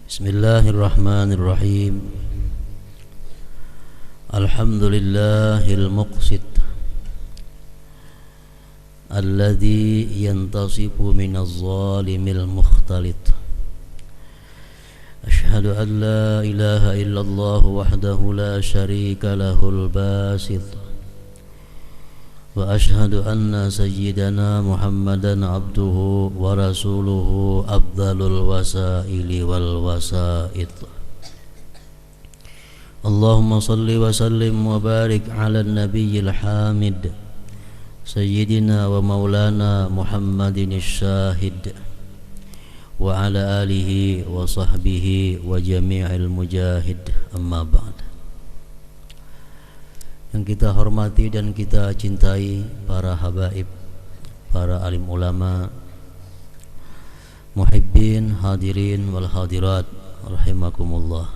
Bismillahirrahmanirrahim. Alhamdulillahil muqsit alladzi yantasifu minaz zalimil mukhtalit. Ashhadu an la ilaha illallah wahdahu la syarika lahul basit. Wa ashhadu anna sayyidana Muhammadan abduhu wa rasuluhu afdalul wasaili wal wasait. Allahumma salli wa sallim wa barik ala nabiyyil hamid sayyidina wa maulana Muhammadin syahid wa ala alihi wa sahbihi wa jami'il mujahid, amma ba'd. Yang kita hormati dan kita cintai para habaib, para alim ulama, muhibbin, hadirin wal hadirat rahimakumullah.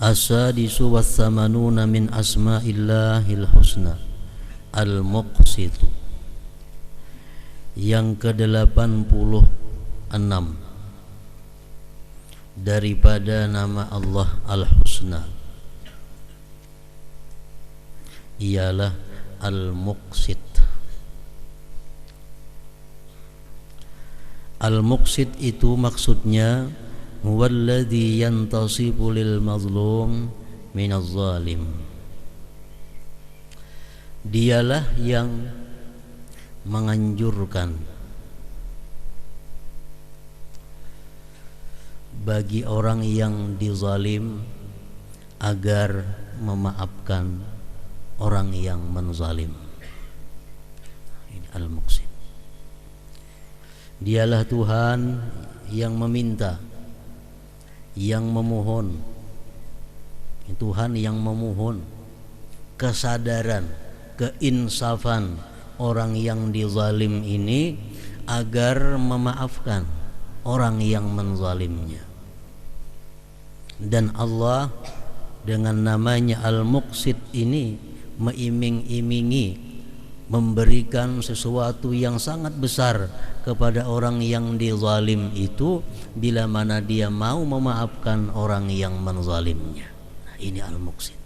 As-sadisu was-samanuna min asma'illahil husna al-muqsitu. Yang ke-86 daripada nama Allah Al-Husna ialah Al-Muqsit. Al-Muqsit itu maksudnya huwallazi yantasibu lil mazlum minaz zalim. Dialah yang menganjurkan bagi orang yang dizalim agar memaafkan orang yang menzalim. Ini Al-Muqsit. Dialah Tuhan yang meminta, yang memohon. Tuhan yang memohon kesadaran, keinsafan orang yang dizalim ini agar memaafkan orang yang menzalimnya. Dan Allah dengan namanya Al-Muqsit ini mengiming-imingi, memberikan sesuatu yang sangat besar kepada orang yang dizalim itu bila mana dia mau memaafkan orang yang menzalimnya. Nah, ini Al-Muqsit.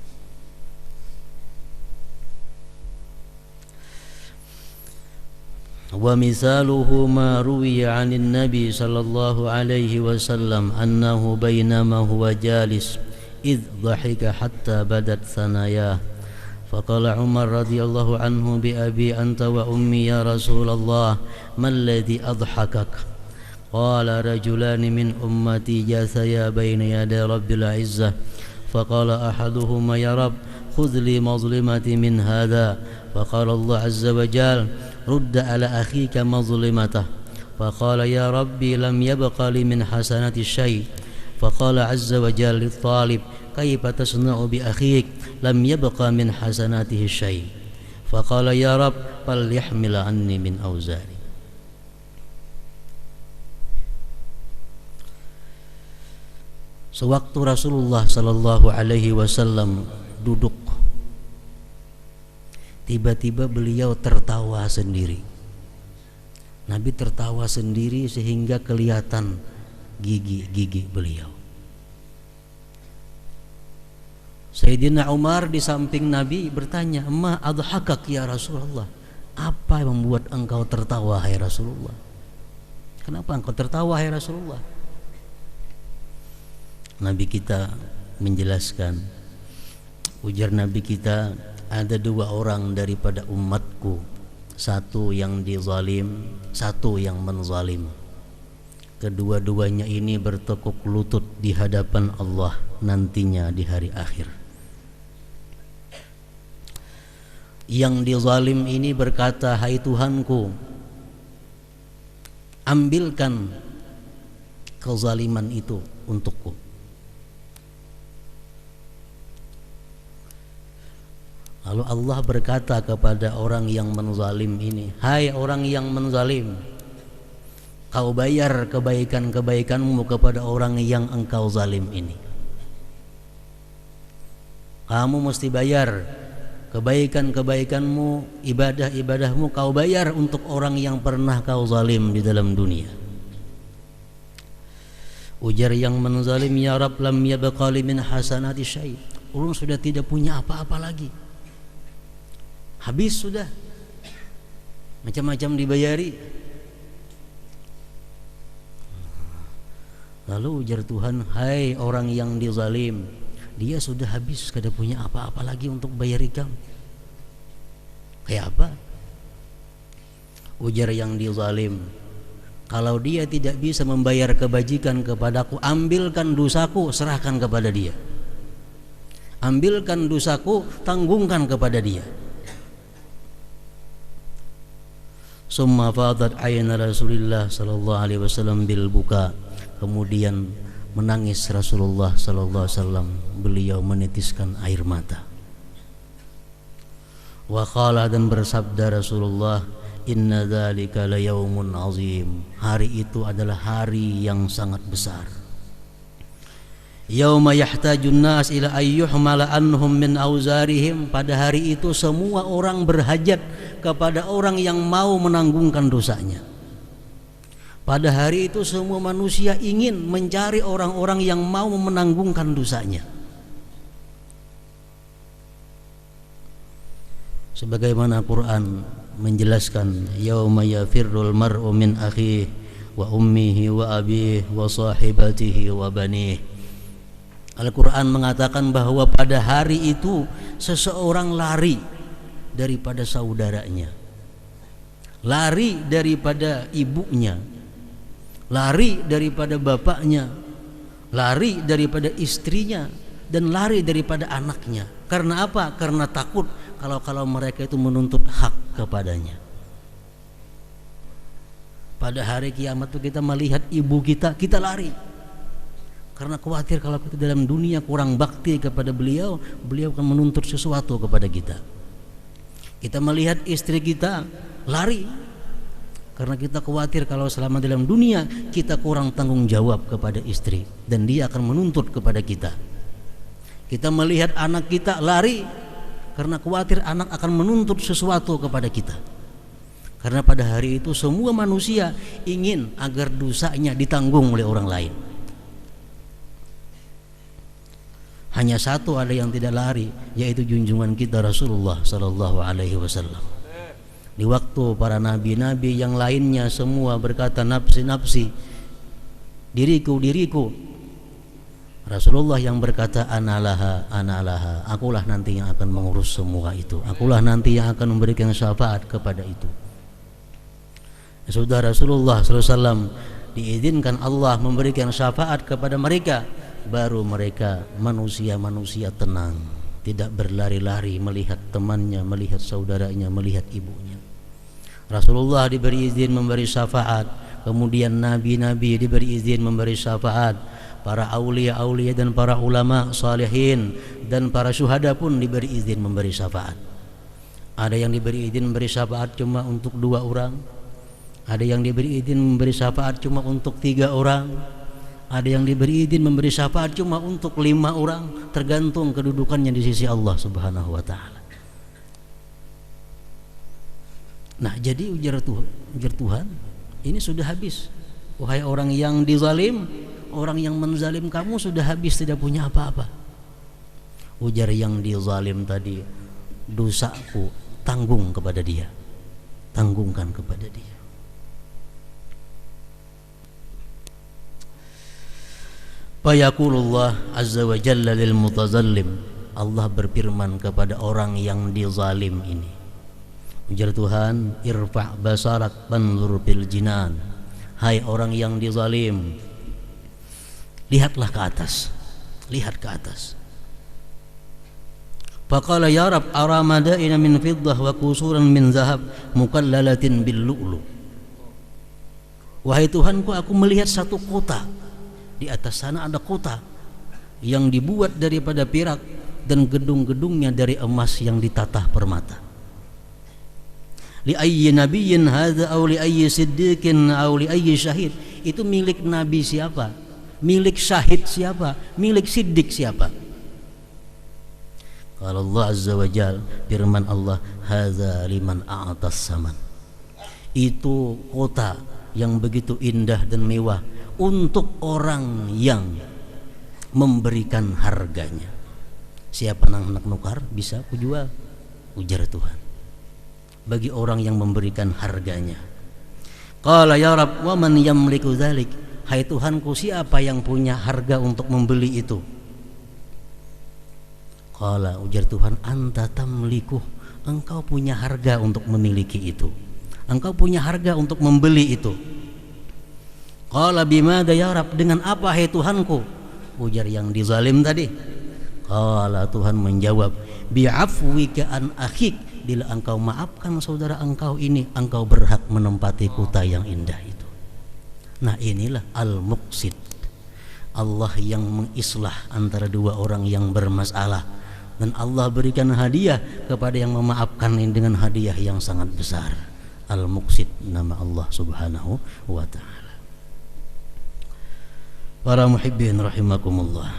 Wa misaluhu ma ruwiya 'anil nabi sallallahu alaihi wasallam annahu bainama huwa jalis idh dhahika hatta badat sanayah. فقال عمر رضي الله عنه بأبي أنت وأمي يا رسول الله ما الذي أضحكك؟ قال رجلان من أمتي جاثيا بين يدي رب العزة فقال أحدهما يا رب خذ لي مظلمتي من هذا فقال الله عز وجل رد على أخيك مظلمته فقال يا ربي لم يبق لي من حسنات الشيء فقال عز وجل للطالب كيف تصنع بأخيك لم يبق من حسناته الشيء فقال يا رب فليحمل عني من أوزاري. Sewaktu Rasulullah sallallahu alaihi wasallam duduk, tiba-tiba beliau tertawa sendiri. Nabi tertawa sendiri sehingga kelihatan gigi-gigi beliau. Sayyidina Umar di samping Nabi bertanya, "Ma adhakak ya Rasulullah?" Apa yang membuat engkau tertawa hai Rasulullah? Kenapa engkau tertawa hai Rasulullah? Nabi kita menjelaskan, ujar Nabi kita, ada dua orang daripada umatku, satu yang dizalim, satu yang menzalim. Kedua-duanya ini bertekuk lutut di hadapan Allah nantinya di hari akhir. Yang dizalim ini berkata, "Hai Tuhanku, ambilkan kezaliman itu untukku." Lalu Allah berkata kepada orang yang menzalim ini, "Hai orang yang menzalim, kau bayar kebaikan-kebaikanmu kepada orang yang engkau zalim ini. Kamu mesti bayar kebaikan-kebaikanmu, ibadah-ibadahmu kau bayar untuk orang yang pernah kau zalim di dalam dunia. Ujar yang menzalim, ya Rab, lam yabqa li min hasanati syai'. Ulun sudah tidak punya apa-apa lagi. Habis sudah. Macam-macam dibayari. Lalu ujar Tuhan, hai orang yang dizalim, dia sudah habis, kada punya apa-apa lagi untuk bayari kamu. Kayak apa? Ujar yang dizalim, kalau dia tidak bisa membayar kebajikan kepadaku, ambilkan dosaku, serahkan kepada dia. Ambilkan dosaku, tanggungkan kepada dia. Summa fadat ayna Rasulullah sallallahu alaihi wasallam bil buka. Kemudian menangis Rasulullah sallallahu alaihi wasallam, beliau menitiskan air mata. Wa qala, dan bersabda Rasulullah, inna dzalika layaumun azim. Hari itu adalah hari yang sangat besar. Yauma yahtajun nas ila ayyuhmala anhum min auzarihim. Pada hari itu semua orang berhajat kepada orang yang mau menanggungkan dosanya. Pada hari itu semua manusia ingin mencari orang-orang yang mau menanggungkan dosanya. Sebagaimana Quran menjelaskan, yauma yafirrul mar'u min akhihi wa ummihi wa abihi wa sahibatihi wa banihi. Al-Quran mengatakan bahwa pada hari itu seseorang lari daripada saudaranya, lari daripada ibunya, lari daripada bapaknya, lari daripada istrinya, dan lari daripada anaknya. Karena apa? Karena takut kalau mereka itu menuntut hak kepadanya. Pada hari kiamat itu kita melihat ibu kita, kita lari karena khawatir kalau kita dalam dunia kurang bakti kepada beliau, beliau akan menuntut sesuatu kepada kita. Kita melihat istri kita, lari karena kita khawatir kalau selama dalam dunia kita kurang tanggung jawab kepada istri dan dia akan menuntut kepada kita. Kita melihat anak kita, lari karena khawatir anak akan menuntut sesuatu kepada kita. Karena pada hari itu semua manusia ingin agar dosanya ditanggung oleh orang lain. Hanya satu ada yang tidak lari, yaitu junjungan kita Rasulullah sallallahu alaihi wasallam. Di waktu para nabi-nabi yang lainnya semua berkata nafsi-nafsi, diriku, diriku, Rasulullah yang berkata analaha, analaha, akulah nanti yang akan mengurus semua itu, akulah nanti yang akan memberikan syafaat kepada itu. Sudah Rasulullah sallallahu alaihi wasallam diizinkan Allah memberikan syafaat kepada mereka, baru mereka manusia-manusia tenang, tidak berlari-lari melihat temannya, melihat saudaranya, melihat ibunya. Rasulullah diberi izin memberi syafaat, kemudian nabi-nabi diberi izin memberi syafaat, para aulia-aulia dan para ulama salihin dan para syuhada pun diberi izin memberi syafaat. Ada yang diberi izin memberi syafaat cuma untuk 2 orang, ada yang diberi izin memberi syafaat cuma untuk 3 orang, ada yang diberi izin memberi syafaat cuma untuk 5 orang, tergantung kedudukannya di sisi Allah Subhanahu wa taala. Nah, jadi ujar Tuhan, ini sudah habis. Wahai orang yang dizalim, orang yang menzalim kamu sudah habis, tidak punya apa-apa. Ujar yang dizalim tadi, dosaku tanggung kepada dia, tanggungkan kepada dia. Fayaqulullah azza wa jalla lil mutazallim, Allah berfirman kepada orang yang dizalim ini. Ujar Tuhan, irfa' basarak fanzur fil jinan. Hai orang yang dizalim, lihatlah ke atas, lihat ke atas. Faqala ya Rab ara madaina min fiddah wa qusuran min zahab mukallalatin bil lu'lu. Wahai Tuhanku, aku melihat satu kota. Di atas sana ada kota yang dibuat daripada perak dan gedung-gedungnya dari emas yang ditatah permata. Li ayyi nabiyyin hadza aw li ayyi siddiqin aw li ayyi syahid. Itu milik nabi siapa? Milik syahid siapa? Milik siddiq siapa? Qala Allah azza wa jalla, firman Allah, hadza liman a'tas saman. Itu kota yang begitu indah dan mewah untuk orang yang memberikan harganya. Siapa nang hendak nukar bisa ku jual, ujar Tuhan, bagi orang yang memberikan harganya. Qala ya Rabb wa man yamliku dzalik, hai Tuhanku, siapa yang punya harga untuk membeli itu? Qala, ujar Tuhan, anta tamliku, engkau punya harga untuk memiliki itu, engkau punya harga untuk membeli itu. Qala bimada ya Rabb, dengan apa hai Tuhanku? Ujar yang dizalim tadi. Qala, Tuhan menjawab, bi'afwika an akhik, bila engkau maafkan saudara engkau ini, engkau berhak menempati kota yang indah itu. Nah, inilah al-muqsid, Allah yang mengislah antara dua orang yang bermasalah, dan Allah berikan hadiah kepada yang memaafkan ini dengan hadiah yang sangat besar. Al-muqsid, nama Allah subhanahu wa ta'ala. Para muhibbin rahimakumullah,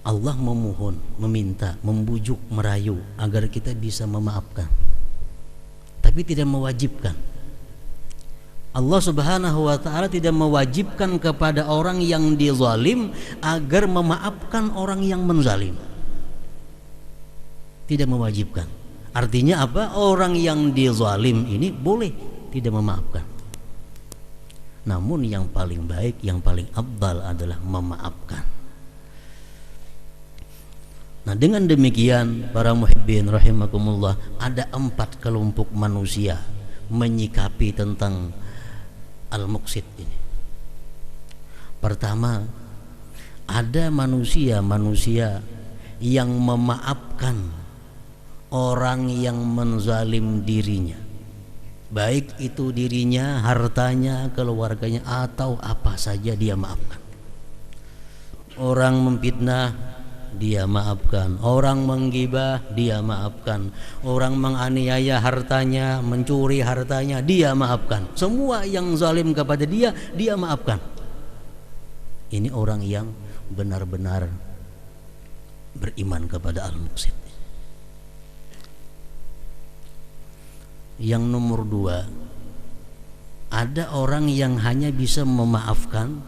Allah memohon, meminta, membujuk, merayu agar kita bisa memaafkan, tapi tidak mewajibkan. Allah subhanahu wa ta'ala tidak mewajibkan kepada orang yang dizalim agar memaafkan orang yang menzalim. Tidak mewajibkan. Artinya apa? Orang yang dizalim ini boleh tidak memaafkan, namun yang paling baik, yang paling afdal adalah memaafkan. Nah, dengan demikian para muhibbin rahimakumullah, ada 4 kelompok manusia menyikapi tentang al-muqsid ini. Pertama, ada manusia yang memaafkan orang yang menzalim dirinya, baik itu dirinya, hartanya, keluarganya, atau apa saja dia maafkan. Orang memfitnah, dia maafkan. Orang menggibah, dia maafkan. Orang menganiaya hartanya, mencuri hartanya, dia maafkan. Semua yang zalim kepada dia, dia maafkan. Ini orang yang benar-benar beriman kepada al-muqsid. Yang nomor 2, ada orang yang hanya bisa memaafkan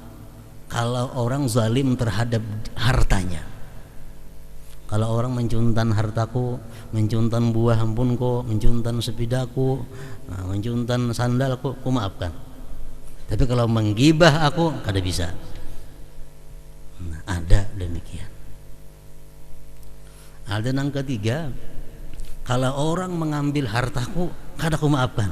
kalau orang zalim terhadap hartanya. Kalau orang mencuntan hartaku, mencuntan buah ampunku, mencuntan sepidaku, mencuntan sandalku, ku maafkan. Tapi kalau menggibah aku, kada bisa. Nah, ada demikian. Ada yang ketiga, kalau orang mengambil hartaku, kada ku maafkan.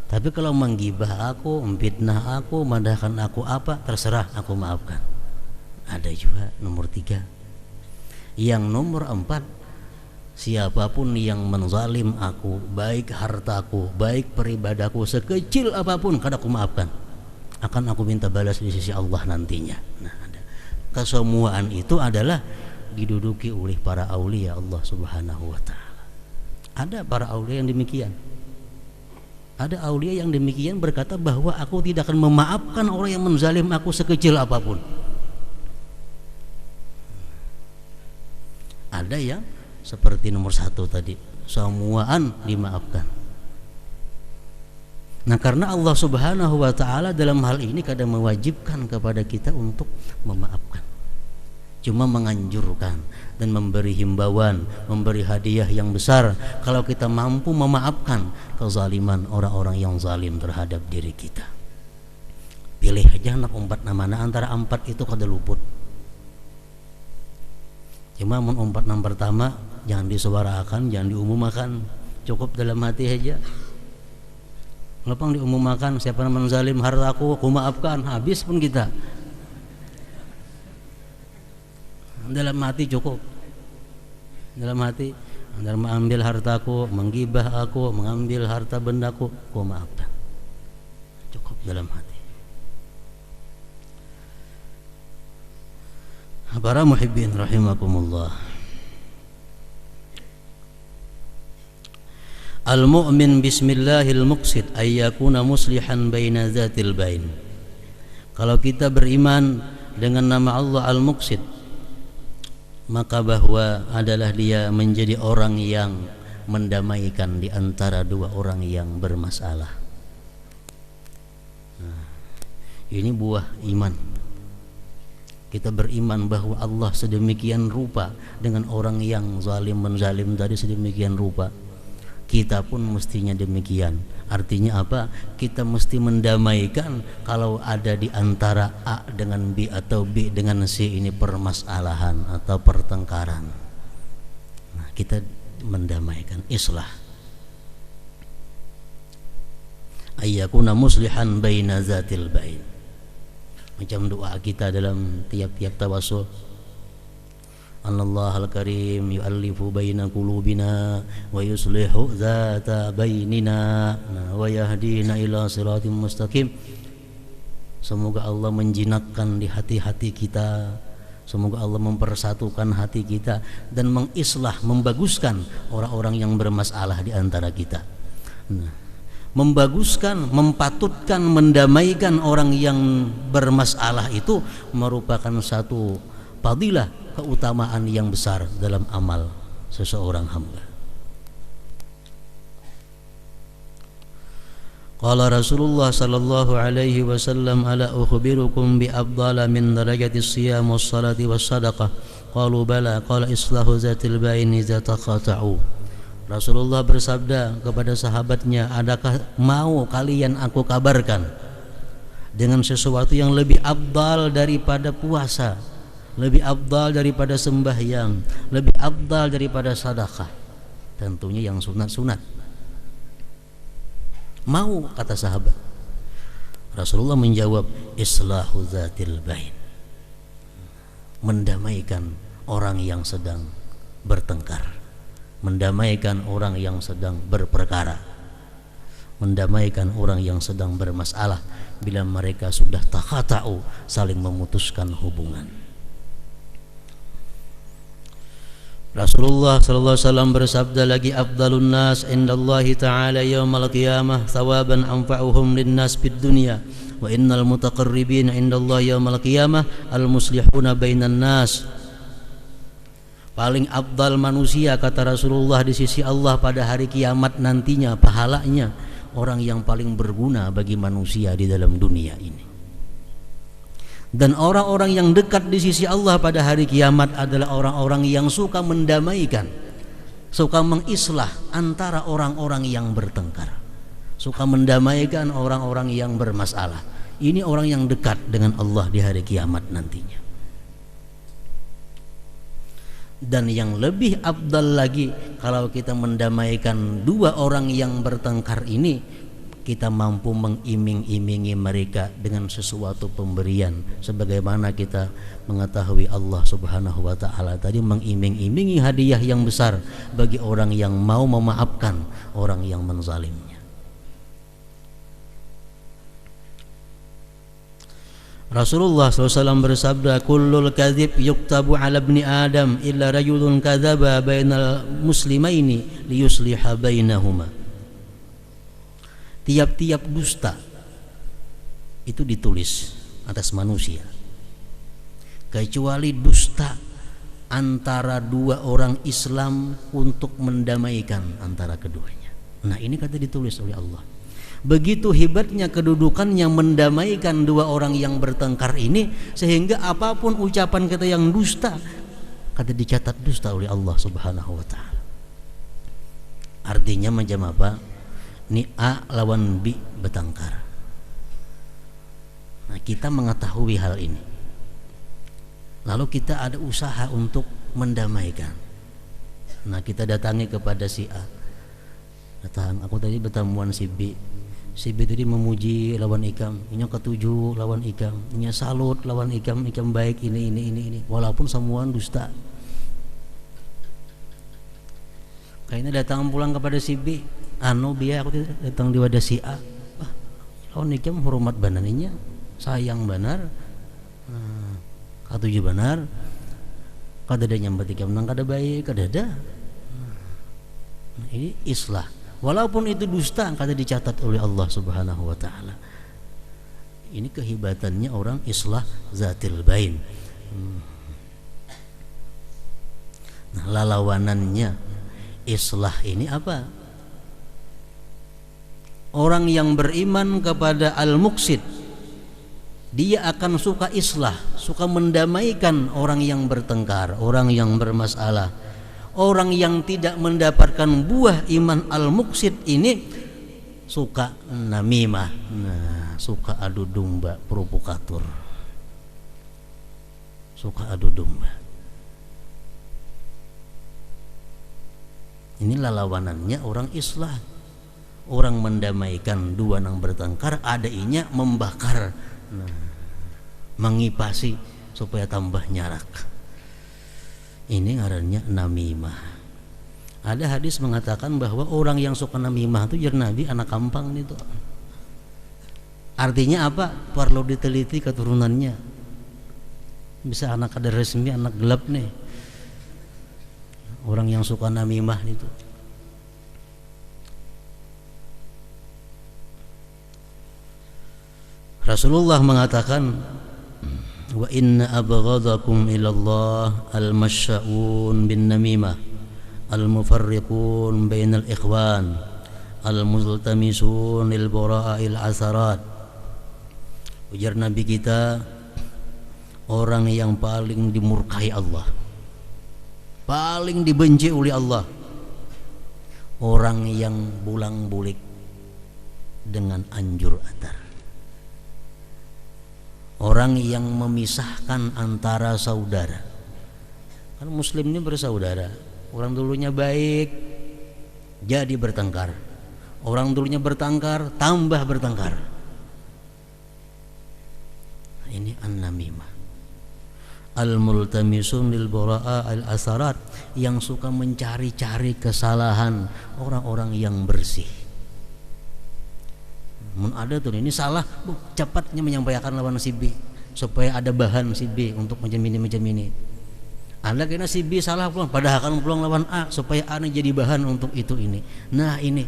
Tapi kalau menggibah aku, memfitnah aku, madahkan aku apa, terserah, aku maafkan. Ada juga nomor 3. Yang nomor 4, siapapun yang menzalim aku, baik hartaku, baik peribadaku, sekecil apapun, kada aku maafkan, akan aku minta balas di sisi Allah nantinya. Nah, ada. Kesemuaan itu adalah diduduki oleh para aulia Allah subhanahu wa ta'ala. Ada para aulia yang demikian. Ada aulia yang demikian berkata bahwa aku tidak akan memaafkan orang yang menzalim aku sekecil apapun. Ada yang seperti nomor 1 tadi, semuaan dimaafkan. Nah, karena Allah subhanahu wa ta'ala dalam hal ini kadang mewajibkan kepada kita untuk memaafkan, cuma menganjurkan dan memberi himbauan, memberi hadiah yang besar kalau kita mampu memaafkan kezaliman orang-orang yang zalim terhadap diri kita. Pilih aja anak 4 namanya, antara 4 itu kada luput. Cuma umpat yang pertama jangan disuarakan, jangan diumumkan, cukup dalam hati aja. Lepang diumumkan, siapa yang menzalim hartaku, aku maafkan, habis pun kita. Dalam hati cukup. Dalam hati, anda mengambil hartaku, menggibah aku, mengambil harta bendaku, aku maafkan. Cukup dalam hati. Para muhibbin rahimakumullah, al-mu'min bismillahil muqsid ay yakuna muslihan baina dzatil bain. Kalau kita beriman dengan nama Allah al-muqsid, maka bahwa adalah dia menjadi orang yang mendamaikan di antara dua orang yang bermasalah. Ini buah iman. Kita beriman bahwa Allah sedemikian rupa dengan orang yang zalim menzalim tadi, sedemikian rupa. Kita pun mestinya demikian. Artinya apa? Kita mesti mendamaikan kalau ada di antara A dengan B atau B dengan C ini permasalahan atau pertengkaran. Nah, kita mendamaikan, islah. Ayyakuna muslihan baina zatil bain. Macam doa kita dalam tiap-tiap tawassul. Annallahal karim yu'allifu baina qulubina wa yuslihu zata bainina wa yahdina ila siratim mustaqim. Semoga Allah menjinakkan di hati-hati kita. Semoga Allah mempersatukan hati kita dan mengislah, membaguskan orang-orang yang bermasalah di antara kita. Membaguskan, mempatutkan, mendamaikan orang yang bermasalah itu merupakan satu fadilah, keutamaan yang besar dalam amal seseorang hamba. Qala Rasulullah sallallahu alaihi wasallam, ala ukhbirukum bi afdala min darajati siyam was salati was sadaqah. Qalu bala, qala islahu zatil baini idza taqata'u. Rasulullah bersabda kepada sahabatnya, adakah mau kalian aku kabarkan dengan sesuatu yang lebih afdal daripada puasa, lebih afdal daripada sembahyang, lebih afdal daripada sedekah? Tentunya yang sunat-sunat. Mau, kata sahabat. Rasulullah menjawab, islahu zatil bain, mendamaikan orang yang sedang bertengkar, mendamaikan orang yang sedang berperkara, mendamaikan orang yang sedang bermasalah bila mereka sudah taqata'u, saling memutuskan hubungan. Rasulullah sallallahu alaihi wasallam bersabda lagi, afdalun nas indallahi ta'ala yaumal qiyamah thawaban anfa'uhum linnas fid dunya wa innal mutaqarribina indallahi yaumal qiyamah al muslihuna bainan nas. Paling afdal manusia, kata Rasulullah, di sisi Allah pada hari kiamat nantinya, pahalanya orang yang paling berguna bagi manusia di dalam dunia ini. Dan orang-orang yang dekat di sisi Allah pada hari kiamat adalah orang-orang yang suka mendamaikan, suka mengislah antara orang-orang yang bertengkar, suka mendamaikan orang-orang yang bermasalah. Ini orang yang dekat dengan Allah di hari kiamat nantinya. Dan yang lebih afdal lagi, kalau kita mendamaikan dua orang yang bertengkar ini, kita mampu mengiming-imingi mereka dengan sesuatu pemberian, sebagaimana kita mengetahui Allah Subhanahu wa taala tadi mengiming-imingi hadiah yang besar bagi orang yang mau memaafkan orang yang menzalimnya. Rasulullah SAW bersabda, kullul kadhib yuktabu ala ibni Adam illa rajulun kadzaba bainal muslimaini liyusliha bainahuma. Tiap-tiap dusta itu ditulis atas manusia, kecuali dusta antara dua orang Islam untuk mendamaikan antara keduanya. Nah, ini kata ditulis oleh Allah. Begitu hebatnya kedudukan yang mendamaikan dua orang yang bertengkar ini, sehingga apapun ucapan kita yang dusta, kata dicatat dusta oleh Allah Subhanahu wa taala. Artinya macam apa? Ini A lawan B bertengkar. Nah, kita mengetahui hal ini, lalu kita ada usaha untuk mendamaikan. Nah, kita datangi kepada si A, datang, aku tadi bertemuan si B. Si B tadi memuji lawan Ikam, ini ketujuh lawan Ikam, ini salut lawan Ikam baik ini. Walaupun semua dusta. Kayaknya datang pulang kepada si B, biar aku datang di wadah si A. Lawan Ikam hormat bananinya, sayang benar, ketujuh benar, kada ada nyambat Ikam nang kada baik, kada ada. Nah, ini islah. Walaupun itu dusta, kata dicatat oleh Allah Subhanahu wa taala. Ini kehebatannya orang islah zatil bain. Nah, lalawanannya Islah ini apa? Orang yang beriman kepada al-muqsid, dia akan suka islah, suka mendamaikan orang yang bertengkar, orang yang bermasalah. Orang yang tidak mendapatkan buah iman al-muqsid ini suka namimah, suka adu domba, provokator, suka adu domba. Inilah lawanannya orang islah. Orang mendamaikan dua yang bertengkar, adainya membakar, mengipasi supaya tambah nyarak. Ini ngarannya namimah. Ada hadis mengatakan bahwa orang yang suka namimah itu jar Nabi anak kampang itu. Artinya apa? Perlu diteliti keturunannya. Bisa anak ada resmi, anak gelap nih. Orang yang suka namimah itu. Rasulullah mengatakan, wa inna abghadakum ilallah al-masya'un bin namimah al-mufarriqun bainal ikhwan al-multamisun lil bara'il asarat. Ujar Nabi kita, orang yang paling dimurkai Allah, paling dibenci oleh Allah, orang yang bulang-bulik dengan anjur atar, orang yang memisahkan antara saudara. Kan muslim ini bersaudara. Orang dulunya baik jadi bertengkar, orang dulunya bertengkar tambah bertengkar. Nah, ini an-namimah. Al-multamisun lil bara'a al-asarat, yang suka mencari-cari kesalahan orang-orang yang bersih. Ada tuh ini salah, cepatnya menyampaikan lawan si B supaya ada bahan si B untuk macam ini. Anda kena si B salah pulang, padahal akan pulang lawan A supaya A jadi bahan untuk itu ini. Nah, ini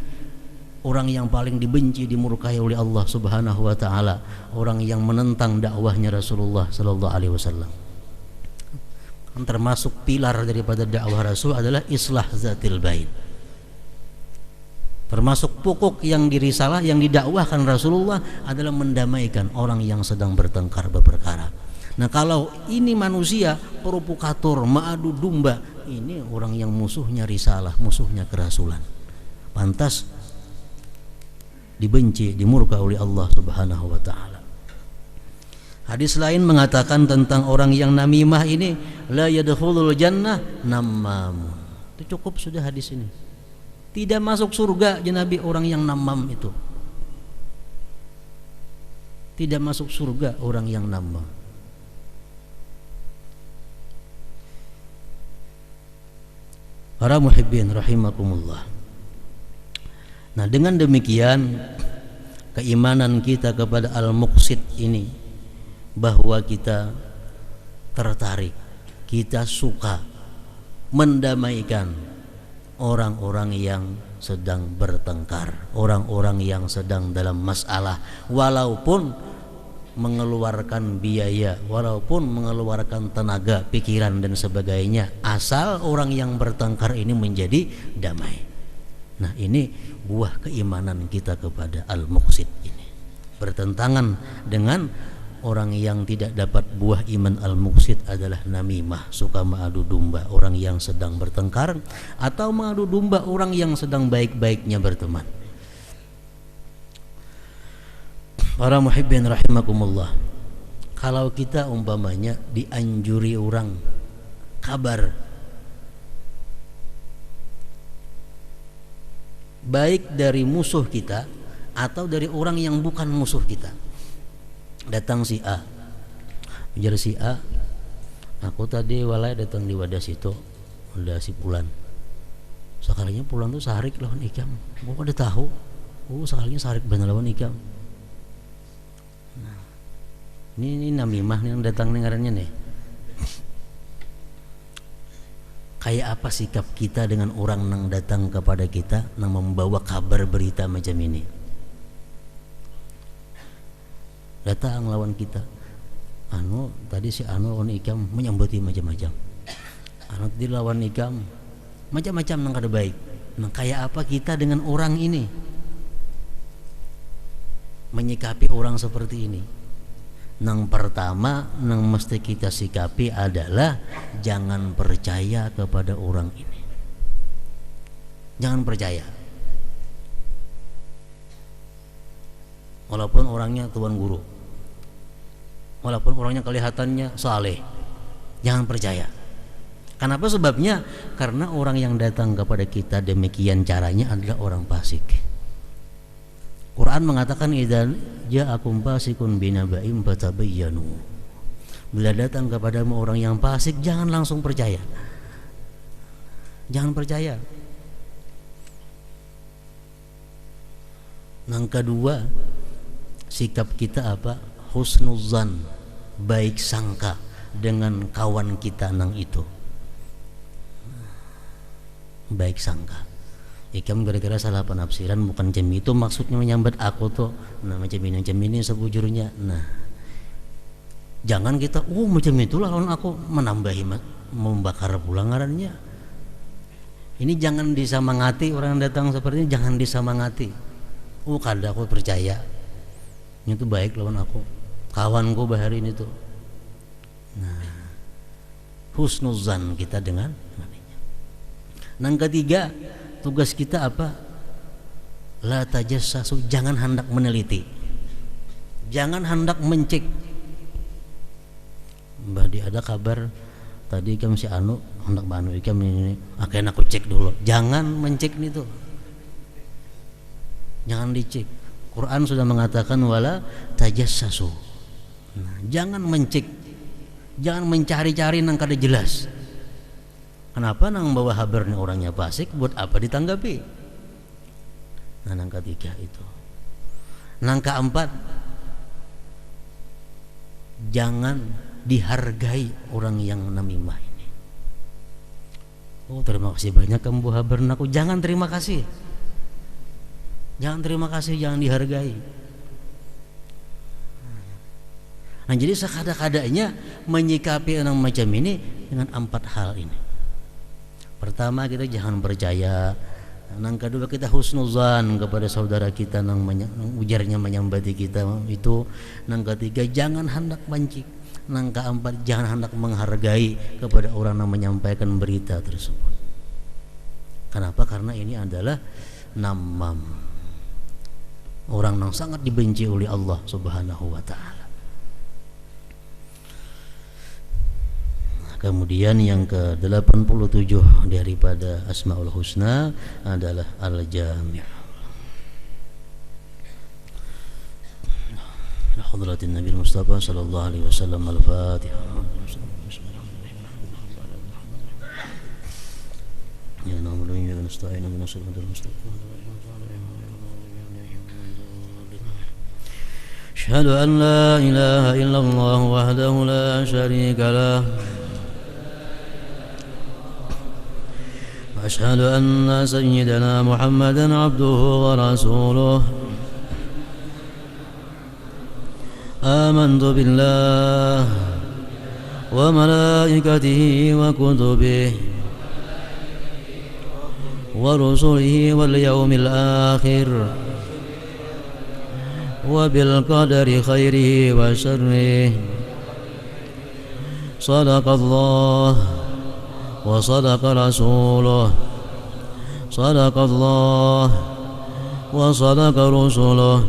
orang yang paling dibenci, dimurkai oleh Allah Subhanahu wa taala, orang yang menentang dakwahnya Rasulullah sallallahu alaihi wasallam. Termasuk pilar daripada dakwah Rasul adalah islah zatil bain. Termasuk pokok yang dirisalah, yang didakwahkan Rasulullah adalah mendamaikan orang yang sedang bertengkar berperkara. Nah, kalau ini manusia provokator, mengadu domba, ini orang yang musuhnya risalah, musuhnya kerasulan, pantas dibenci, dimurka oleh Allah Subhanahu wa taala. Hadis lain mengatakan tentang orang yang namimah ini, la yadkhulul jannah namam. Itu cukup sudah hadis ini. Tidak masuk surga Nabi orang yang namam itu. Tidak masuk surga orang yang namam. Para muhibbin rahimakumullah. Nah, dengan demikian keimanan kita kepada al-muqsid ini, bahwa kita tertarik, kita suka mendamaikan orang-orang yang sedang bertengkar, orang-orang yang sedang dalam masalah, walaupun mengeluarkan biaya, walaupun mengeluarkan tenaga, pikiran dan sebagainya, asal orang yang bertengkar ini menjadi damai. Nah, ini buah keimanan kita kepada al-muqsid ini. Bertentangan dengan orang yang tidak dapat buah iman al-muqsid adalah namimah, suka mengadu domba orang yang sedang bertengkar, atau mengadu domba orang yang sedang baik-baiknya berteman. Para muhibbin rahimakumullah, kalau kita umpamanya dianjuri orang kabar baik dari musuh kita atau dari orang yang bukan musuh kita, datang si A, ujar si A, aku tadi walai datang di wadah situ, udah si Pulan, sekalinya Pulan tuh sarik lawan ikam, gua udah tahu, sekalinya sarik bener lawan ikam. Nah, ini namimah nih yang datang nih ngarannya nih. Kayak apa sikap kita dengan orang yang datang kepada kita, yang membawa kabar berita macam ini? Datang lawan kita, tadi si lawan ikam menyambuti macam-macam, tadi lawan ikam macam-macam nang kada baik. Nah, kayak apa kita dengan orang ini? Menyikapi orang seperti ini. Yang pertama yang mesti kita sikapi adalah jangan percaya kepada orang ini. Jangan percaya. Walaupun orangnya tuan guru, walaupun orangnya kelihatannya saleh, jangan percaya. Kenapa sebabnya? Karena orang yang datang kepada kita demikian caranya adalah orang fasik. Quran mengatakan idza ja'akum fasiqun binaba'in fatabayyanu. Bila datang kepadamu orang yang fasik, jangan langsung percaya. Jangan percaya. Yang kedua, sikap kita apa? Husnuzan, baik sangka dengan kawan kita nang itu. Baik sangka. Ikam gara-gara salah penafsiran, bukan macam itu maksudnya menyambat aku tuh. Nah macam ini sebujurnya. Nah jangan kita macam itulah lawan aku, menambahi membakar pulangarannya. Ini jangan disamangati orang yang datang seperti ini, jangan disamangati. Kada aku percaya itu baik lawan aku, kawanku bahari ini tuh. Nah husnuzan kita dengan ini. Yang ketiga, tugas kita apa? La tajassasu, jangan hendak meneliti, jangan hendak mencek. Mbah di ada kabar tadi ikam si anu hendak banu ikam ini, akhirnya aku cek dulu. Jangan mencek itu, jangan dicek. Quran sudah mengatakan wala tajassasu. Nah, jangan mencek, jangan mencari-cari nang kada jelas. Kenapa nang bawa kabar nih orangnya fasik, buat apa ditanggapi? Nah, yang ketiga itu. Yang keempat, jangan dihargai orang yang namimah ini. Terima kasih banyak kamu bawa kabar aku. Jangan terima kasih. Jangan terima kasih, jangan dihargai. Nah, jadi sekada-kadanya menyikapi orang macam ini dengan 4 hal ini. Pertama, kita jangan percaya. Yang kedua, kita husnuzan kepada saudara kita yang ujarnya menyambati kita itu. Yang ketiga, jangan hendak mencik. Yang keempat, jangan hendak menghargai kepada orang yang menyampaikan berita tersebut. Kenapa? Karena ini adalah namam, orang yang sangat dibenci oleh Allah Subhanahu wa ta'ala. Kemudian yang ke-87 daripada Asmaul Husna adalah Al-Jami'. Hadratin Nabi Mustafa sallallahu alaihi wasallam. Al-Fatihah. Ya na'budu wa nasta'inu ihdinas siratal mustaqim. Asyhadu an la ilaha illallah wahdahu la syarika lah. أشهد أن سيدنا محمدا عبده ورسوله آمنت بالله وملائكته وكتبه ورسله واليوم الآخر وبالقدر خيره وشره صدق الله وصدق رسوله صدق الله وصدق رسوله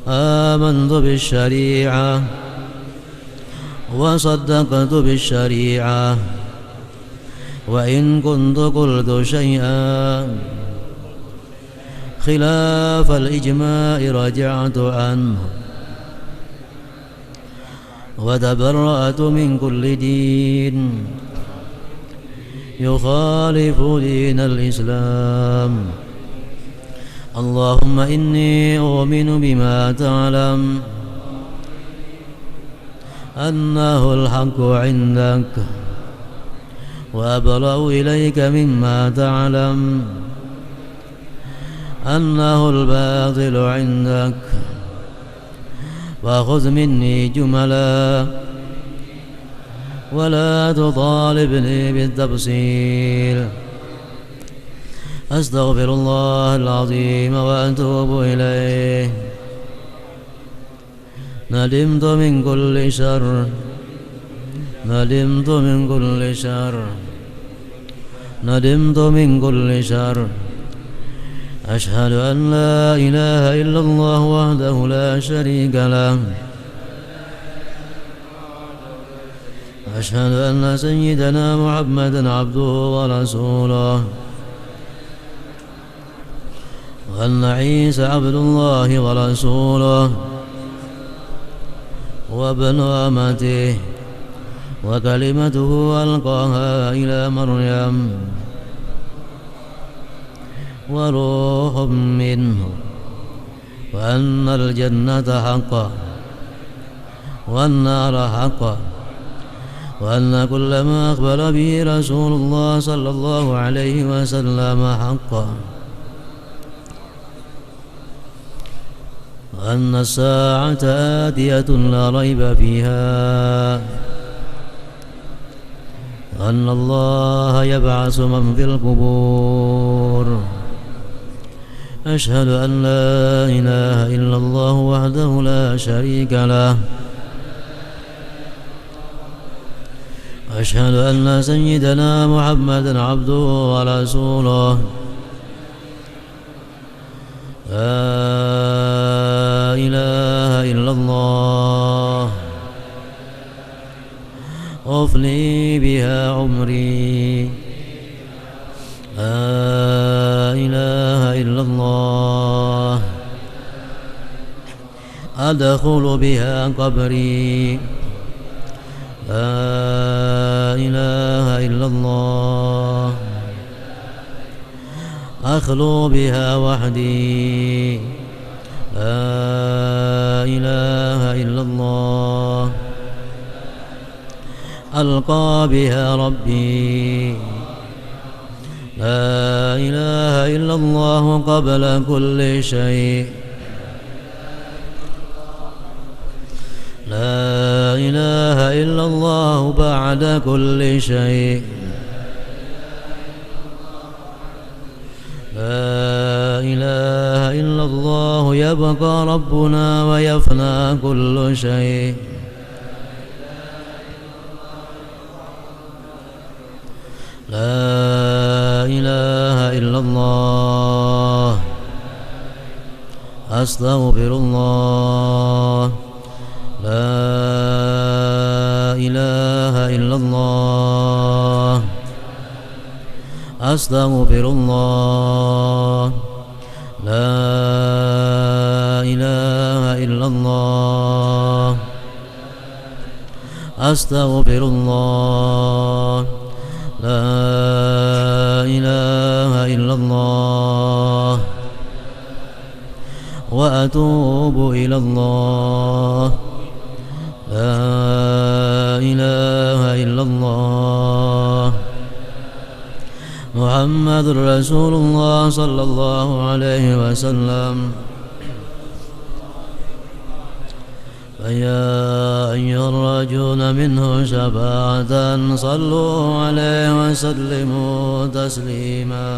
آمنت بالشريعة وصدقت بالشريعة وإن كنت قلت شيئا خلاف الإجماع رجعت عنه وتبرأت من كل دين يخالف دين الإسلام. اللهم إني أؤمن بما تعلم أنه الحق عندك وأبرأ إليك مما تعلم أنه الباطل عندك وخذ مني جملا ولا تطالبني بالتفصيل. أستغفر الله العظيم وأتوب إليه. ندمت من كل شر، ندمت من كل شر، ندمت من كل شر. أشهد أن لا إله إلا الله وحده لا شريك له. أشهد أن سيدنا محمدا عبده ورسوله، وأن عيسى عبد الله ورسوله وابن أمته وكلمته ألقاها إلى مريم وروح منه، وأن الجنة حقا والنار حقا، وأن كل ما أخبر به رسول الله صلى الله عليه وسلم حقا، وأن الساعة آتية لا ريب فيها، وأن الله يبعث من في القبور. أشهد أن لا إله إلا الله وحده لا شريك له. أشهد أن سيدنا محمدا عبده ورسوله. لا إله إلا الله أفني بها عمري. لا إله إلا الله أدخل بها قبري. لا إله إلا الله أخلو بها وحدي. لا إله إلا الله ألقى بها ربي. لا إله إلا الله قبل كل شيء. لا إله إلا الله بعد كل شيء. لا إله إلا الله يبقى ربنا ويفنى كل شيء. لا إله إلا الله أستغفر الله. لا إله إلا الله أستغفر الله. لا إله إلا الله أستغفر الله. لا إله إلا الله وأتوب إلى الله. لا إله إلا الله محمد رسول الله صلى الله عليه وسلم. فيا أيها الراجون منه شفاعة صلوا عليه وسلموا تسليما.